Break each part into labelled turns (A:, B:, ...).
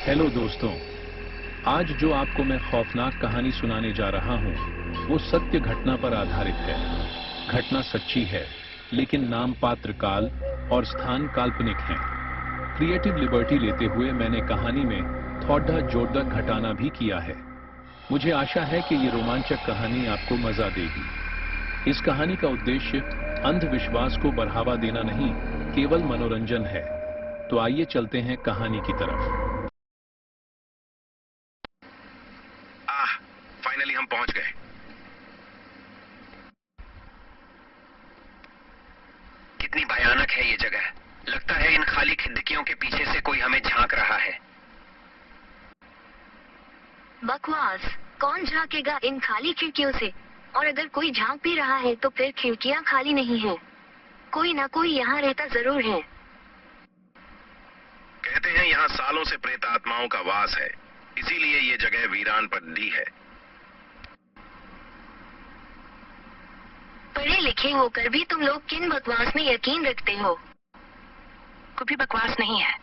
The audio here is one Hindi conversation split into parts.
A: हेलो दोस्तों, आज जो आपको मैं खौफनाक कहानी सुनाने जा रहा हूं, वो सत्य घटना पर आधारित है। घटना सच्ची है, लेकिन नाम, पात्र, काल और स्थान काल्पनिक हैं। क्रिएटिव लिबर्टी लेते हुए मैंने कहानी में थोड़ा जोड़ घटाना भी किया है। मुझे आशा है कि ये रोमांचक कहानी आपको मजा देगी। इस कहानी का उद्देश्य अंधविश्वास को बढ़ावा देना नहीं, केवल मनोरंजन है। तो आइए चलते हैं कहानी की तरफ।
B: फाइनली हम पहुंच गए। कितनी भयानक है ये जगह। लगता है इन खाली खिड़कियों के पीछे से कोई हमें झांक रहा है।
C: बकवास, कौन झांकेगा इन खाली खिड़कियों से? और अगर कोई झांक भी रहा है तो फिर खिड़कियां खाली नहीं हैं। कोई ना कोई यहाँ रहता जरूर है।
B: कहते हैं यहाँ सालों से प्रेत आत्माओं का वास है, इसीलिए ये जगह वीरान पड़ी है।
C: पढ़े लिखे होकर भी तुम लोग किन बकवास में यकीन रखते हो?
D: कोई भी बकवास नहीं है।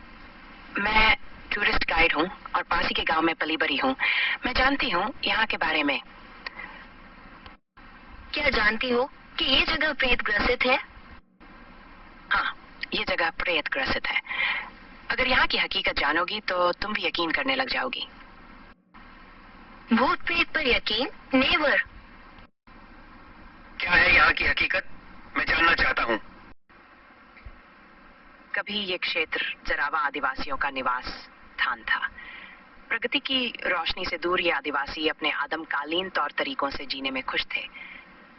D: मैं टूरिस्ट गाइड हूँ और पास ही के गांव में पली बड़ी हूँ। मैं जानती हूँ यहाँ के बारे में।
C: क्या जानती हो कि ये जगह प्रेत ग्रसित है?
D: हाँ, ये जगह प्रेत ग्रसित है। अगर यहाँ की हकीकत जानोगी तो तुम भी यकीन करने लग जाओगी।
C: भूत प्रेत पर यकीन? नेवर।
B: क्या है यहाँ की हकीकत? मैं जानना चाहता हूँ।
D: कभी ये क्षेत्र जरावा आदिवासियों का निवास स्थान था। प्रगति की रोशनी से दूर ये आदिवासी अपने आदमकालीन तौर तरीकों से जीने में खुश थे।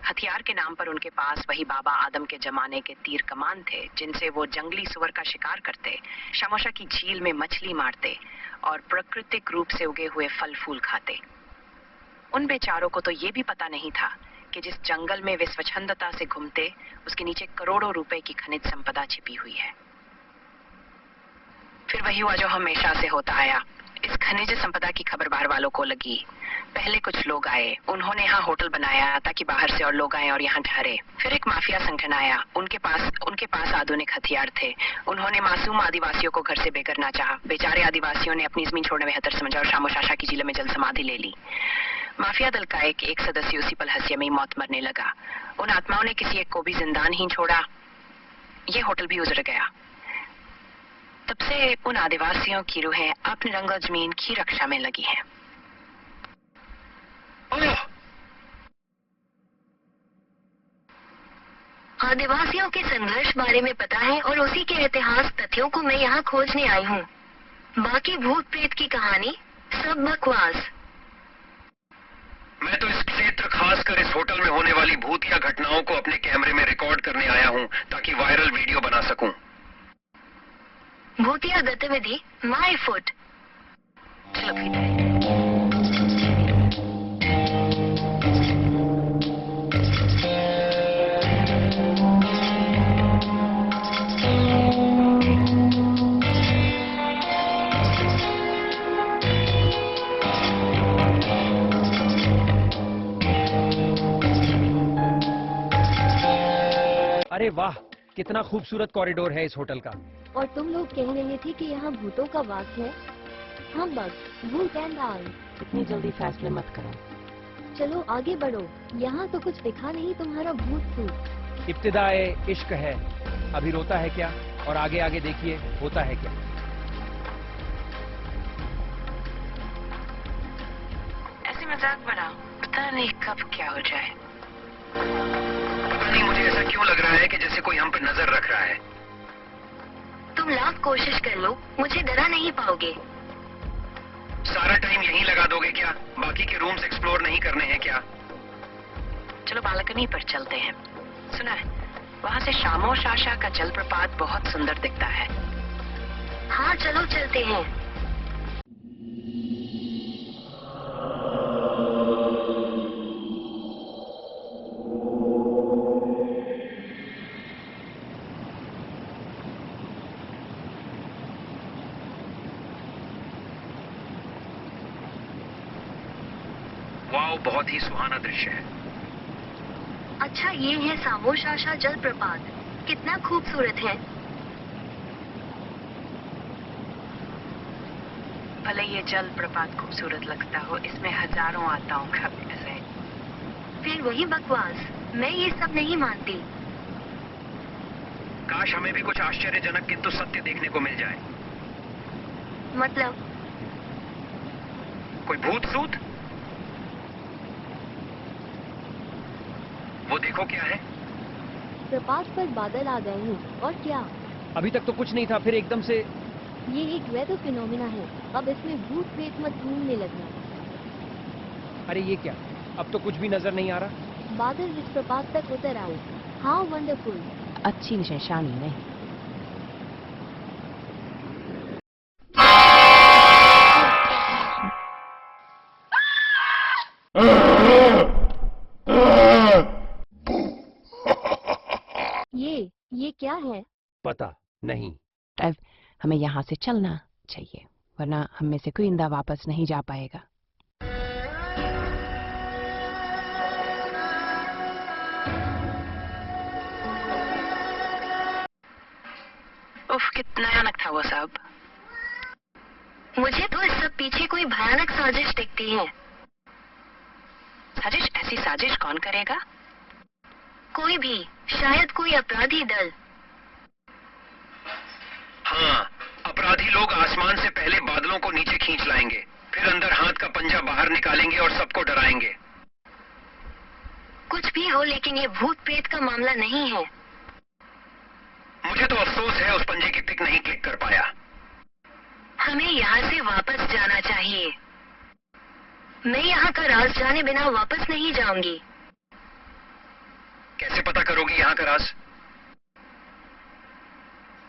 D: हथियार के नाम पर उनके पास वही बाबा आदम के जमाने के तीर कमान थे, जिनसे वो जंगली सुअर का शिकार करते, शामोशा की झील में मछली मारते और प्राकृतिक रूप से उगे हुए फल फूल खाते। उन बेचारों को तो ये भी पता नहीं था कि जिस जंगल में वे स्वच्छंदता से घूमते, उसके नीचे करोड़ों रुपए की खनिज संपदा छिपी हुई है। फिर वही हुआ जो हमेशा से होता आया। इस खनिज संपदा की खबर बाहर वालों को लगी। पहले कुछ लोग आए, उन्होंने यहाँ होटल बनाया ताकि बाहर से और लोग आए और यहाँ ठहरे। फिर एक माफिया संगठन आया, उनके पास आधुनिक हथियार थे। उन्होंने मासूम आदिवासियों को घर से बेघर चाहा। बेचारे आदिवासियों ने अपनी जमीन छोड़ने में हतर समझा और शामोशाशा की झील में जल समाधि ले ली। माफिया दल का एक सदस्य उसी पल हंसिया में ही मौत मरने लगा। उन आत्माओं ने किसी एक को भी जिंदा नहीं छोड़ा। ये होटल भी उजड़ गया। तब से उन आदिवासियों की रूहें अपने रंग और जमीन की रक्षा में लगी हैं।
C: आदिवासियों के संघर्ष बारे में पता है और उसी के इतिहास तथ्यों को मैं यहाँ खोजने आई हूँ। बाकी भूत प्रेत की कहानी सब बकवास।
B: मैं तो इस क्षेत्र, खासकर इस होटल में होने वाली भूतिया घटनाओं को अपने कैमरे में रिकॉर्ड करने आया हूँ ताकि वायरल वीडियो बना सकूं।
C: भूतिया गतिविधि माय फुट।
D: चलो भीतर।
E: अरे वाह, कितना खूबसूरत कॉरिडोर है इस होटल का।
F: और तुम लोग कह रहे थे कि यहाँ भूतों का वास है। हम बस भूत एंड आई।
D: इतनी जल्दी फैसले मत करो।
F: चलो आगे बढ़ो। यहाँ तो कुछ दिखा नहीं तुम्हारा भूत सूट।
E: इब्तिदाए इश्क है। अभी रोता है क्या? और आगे आगे देखिए होता है क्या।
D: ऐसे मजाक बनाओ, पता नहीं कब क्या हो जाए।
B: पता नहीं मुझे ऐसा क्यों लग रहा है कि जैसे कोई हम पे नजर रख रहा है।
C: तुम लाख कोशिश कर लो, मुझे डरा नहीं पाओगे।
B: सारा टाइम यहीं लगा दोगे क्या? बाकी के रूम्स एक्सप्लोर नहीं करने हैं क्या?
D: चलो बालकनी पर चलते हैं। सुना है, वहाँ से शामोशाशा का जलप्रपात बहुत सुंदर दिखता है।
C: हाँ चलो चलते हैं।
B: वाओ, बहुत ही सुहाना दृश्य है।
C: अच्छा, ये है शामोशाशा जलप्रपात। कितना खूबसूरत है।
D: भले ये जल प्रपात खूबसूरत लगता हो, इसमें हजारों आत्माओं का वास है।
C: फिर वही बकवास, मैं ये सब नहीं मानती।
B: काश हमें भी कुछ आश्चर्यजनक किंतु सत्य देखने को मिल जाए।
C: मतलब
B: कोई भूत सूत? वो देखो क्या है।
F: प्रपात पर बादल आ गए हैं और क्या?
E: अभी तक तो कुछ नहीं था, फिर एकदम से।
F: ये एक वेदर फिनोमिना है। अब इसमें भूत प्रेत मत ढूंढने लगना।
E: अरे ये क्या, अब तो कुछ भी नजर नहीं आ रहा।
F: बादल इस प्रपात तक उतर आए। How wonderful.
D: अच्छी निशानी नहीं।
F: ये क्या है?
E: पता नहीं।
D: अब हमें यहाँ से चलना चाहिए, वरना हम में से कोई इंदा वापस नहीं जा पाएगा। उफ, कितना भयानक था वो सब।
C: मुझे तो इस सब पीछे कोई भयानक साजिश दिखती है।
D: साजिश? ऐसी साजिश कौन करेगा?
C: कोई भी, शायद कोई अपराधी दल।
B: हाँ, अपराधी लोग आसमान से पहले बादलों को नीचे खींच लाएंगे, फिर अंदर हाथ का पंजा बाहर निकालेंगे और सबको डराएंगे।
C: कुछ भी हो, लेकिन ये भूत प्रेत का मामला नहीं है।
B: मुझे तो अफसोस है उस पंजे की पिक नहीं क्लिक कर पाया।
C: हमें यहाँ से वापस जाना चाहिए। मैं यहाँ का राज जाने बिना वापस नहीं जाऊंगी।
B: कैसे पता करोगी यहाँ का राज?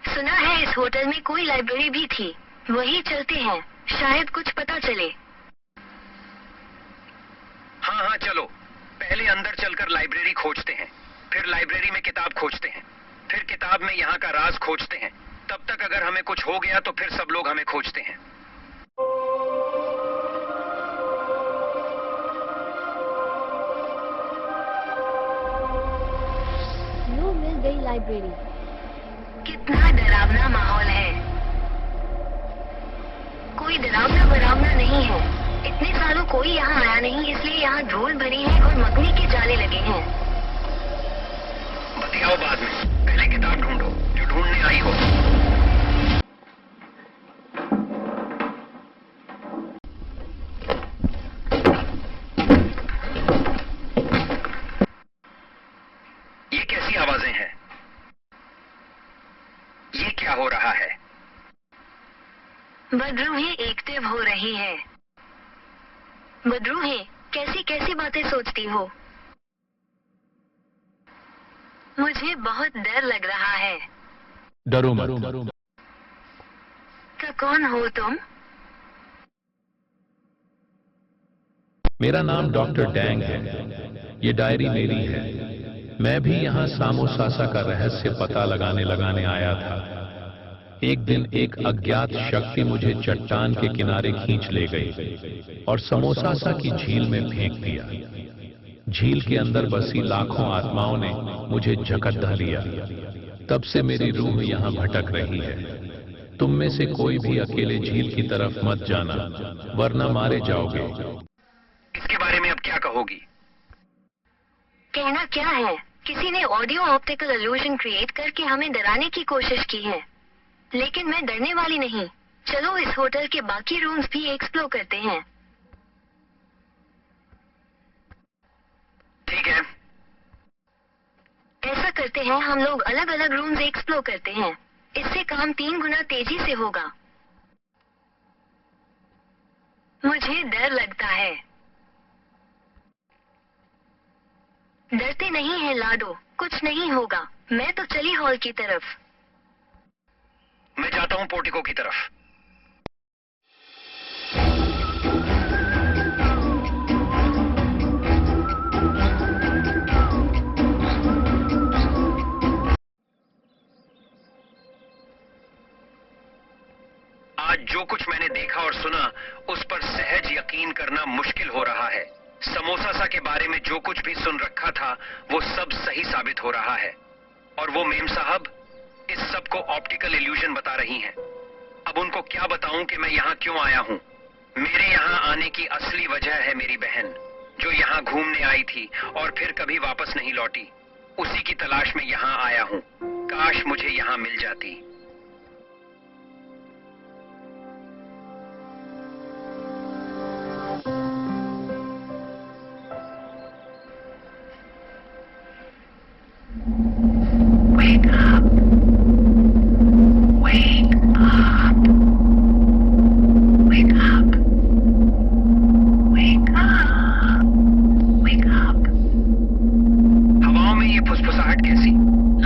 C: सुना है इस होटल में कोई लाइब्रेरी भी थी। वही चलते हैं, शायद कुछ पता चले।
B: हाँ हाँ चलो, पहले अंदर चलकर लाइब्रेरी खोजते हैं, फिर लाइब्रेरी में किताब खोजते हैं, फिर किताब में यहाँ का राज खोजते हैं। तब तक अगर हमें कुछ हो गया तो फिर सब लोग हमें खोजते हैं।
F: लो, मिल गई लाइब्रेरी।
C: कितना डरावना माहौल है। कोई डरावना नहीं है। इतने सालों कोई यहाँ आया नहीं, इसलिए यहाँ धूल भरी है और मकड़ी के जाले लगे हैं।
B: बतियाओ बाद में, पहले किताब ढूंढो जो ढूंढने आई हो। ये कैसी आवाजें हैं? ये क्या हो रहा है?
C: बदरूहें एक्टिव हो रही है। बदरूहें, कैसी कैसी बातें सोचती हो? मुझे बहुत डर लग रहा है।
A: डरो मत।
C: तो कौन हो तुम?
A: मेरा नाम डॉक्टर डैंग है। ये डायरी मेरी है। मैं भी यहाँ सामोसासा का रहस्य पता लगाने आया था। एक दिन एक अज्ञात शक्ति मुझे चट्टान के किनारे खींच ले गई और समोसासा की झील में फेंक दिया। झील के अंदर बसी लाखों आत्माओं ने मुझे झकझोर लिया। तब से मेरी रूह यहाँ भटक रही है। तुम में से कोई भी अकेले झील की तरफ मत जाना, वरना मारे जाओगे।
B: इसके बारे में अब क्या कहोगी?
C: कहना क्या है, किसी ने ऑडियो ऑप्टिकल इल्यूजन क्रिएट करके हमें डराने की कोशिश की है, लेकिन मैं डरने वाली नहीं। चलो इस होटल के बाकी रूम्स भी एक्सप्लोर करते हैं।
B: ठीक है।
C: ऐसा करते हैं, हम लोग अलग अलग रूम्स एक्सप्लोर करते हैं। इससे काम 3 गुना तेजी से होगा। मुझे डर लगता है। डरते नहीं है लाडो, कुछ नहीं होगा। मैं तो चली हॉल की तरफ।
B: मैं जाता हूँ पोर्टिको की तरफ। आज जो कुछ मैंने देखा और सुना, उस पर सहज यकीन करना मुश्किल हो रहा है। समोसासा के बारे में जो कुछ भी सुन रखा था, वो सब सही साबित हो रहा है। और वो मेम साहब इस सब को ऑप्टिकल इल्यूजन बता रही हैं। अब उनको क्या बताऊं कि मैं यहाँ क्यों आया हूँ। मेरे यहाँ आने की असली वजह है मेरी बहन, जो यहाँ घूमने आई थी और फिर कभी वापस नहीं लौटी। उसी की तलाश में यहाँ आया हूँ। काश मुझे यहाँ मिल जाती।
D: Wake up. Wake up. Wake up. Wake up. Wake up.
B: हवाओं में ये फुसफुसाहट कैसी?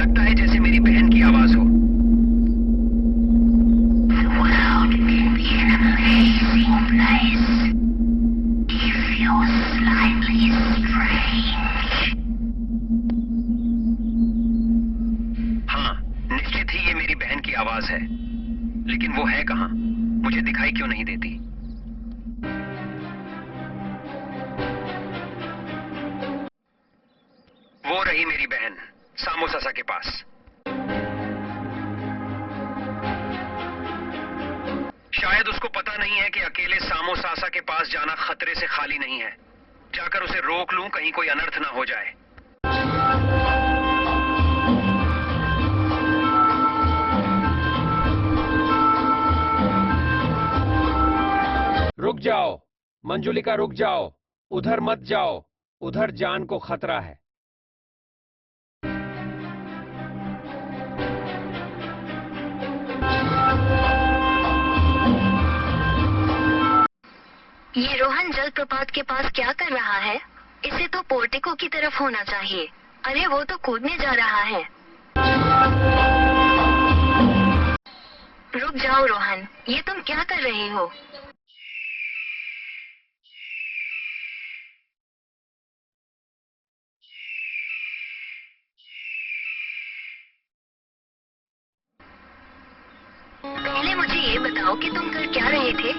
B: लगता है जैसे मेरी बहन की आवाज हो।
D: The world can be an amazing place if you're slightly strange.
B: हाँ, निश्चित ही ये मेरी बहन की आवाज है, लेकिन वो है कहाँ? मुझे दिखाई क्यों नहीं देती? वो रही मेरी बहन, सामोसासा के पास। शायद उसको पता नहीं है कि अकेले सामोसासा के पास जाना खतरे से खाली नहीं है। जाकर उसे रोक लूं, कहीं कोई अनर्थ ना हो जाए।
E: रुक जाओ मंजुलिका, रुक जाओ। उधर मत जाओ, उधर जान को खतरा है।
C: ये रोहन जलप्रपात के पास क्या कर रहा है? इसे तो पोर्टिको की तरफ होना चाहिए। अरे वो तो कूदने जा रहा है। रुक जाओ रोहन, ये तुम क्या कर रहे हो? पहले मुझे ये बताओ कि तुम कर क्या रहे थे?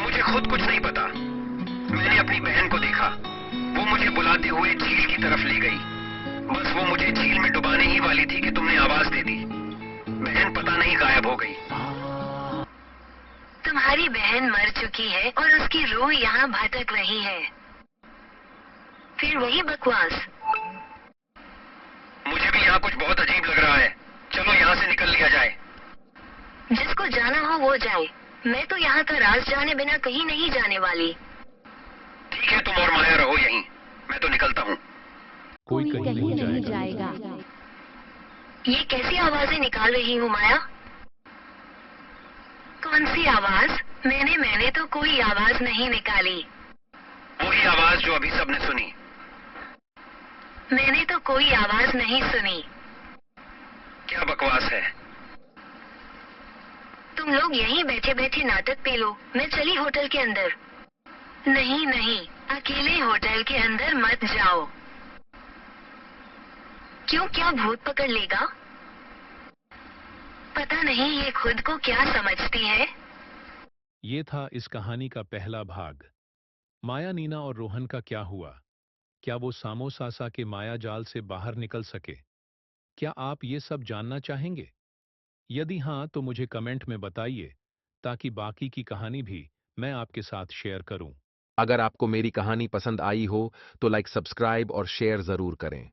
B: मुझे खुद कुछ नहीं पता। मैंने अपनी बहन को देखा। वो मुझे बुलाते हुए झील की तरफ ले गई। बस वो मुझे झील में डुबाने ही वाली थी कि तुमने आवाज दे दी। बहन पता नहीं गायब हो गई।
C: तुम्हारी बहन मर चुकी है और उसकी रूह यहाँ भटक रही है। फिर वही बकवास।
B: मुझे भी यहाँ कुछ बहुत अजीब लग रहा है। चलो यहाँ से निकल लिया जाए।
C: जिसको जाना हो वो जाए। मैं तो यहाँ का राज जाने बिना कहीं नहीं जाने वाली।
B: ठीक है, तुम और माया रहो यहीं। मैं तो निकलता हूँ।
A: कोई कहीं नहीं जाएगा।
C: ये कैसी आवाजें निकाल रही हूँ माया? कौन सी आवाज? मैंने तो कोई आवाज नहीं निकाली।
B: वही आवाज जो अभी सबने सुनी।
C: मैंने तो कोई आवाज नहीं सुनी।
B: क्या बकवास है?
C: तुम लोग यहीं बैठे बैठे नाटक पे लो। मैं चली होटल के अंदर। नहीं नहीं, अकेले होटल के अंदर मत जाओ। क्यों, क्या भूत पकड़ लेगा? पता नहीं ये खुद को क्या समझती है।
A: ये था इस कहानी का पहला भाग। माया, नीना और रोहन का क्या हुआ? क्या वो सामोसासा के माया जाल से बाहर निकल सके? क्या आप ये सब जानना चाहेंगे? यदि हाँ, तो मुझे कमेंट में बताइए, ताकि बाकी की कहानी भी मैं आपके साथ शेयर करूं।
G: अगर आपको मेरी कहानी पसंद आई हो तो लाइक, सब्सक्राइब और शेयर जरूर करें।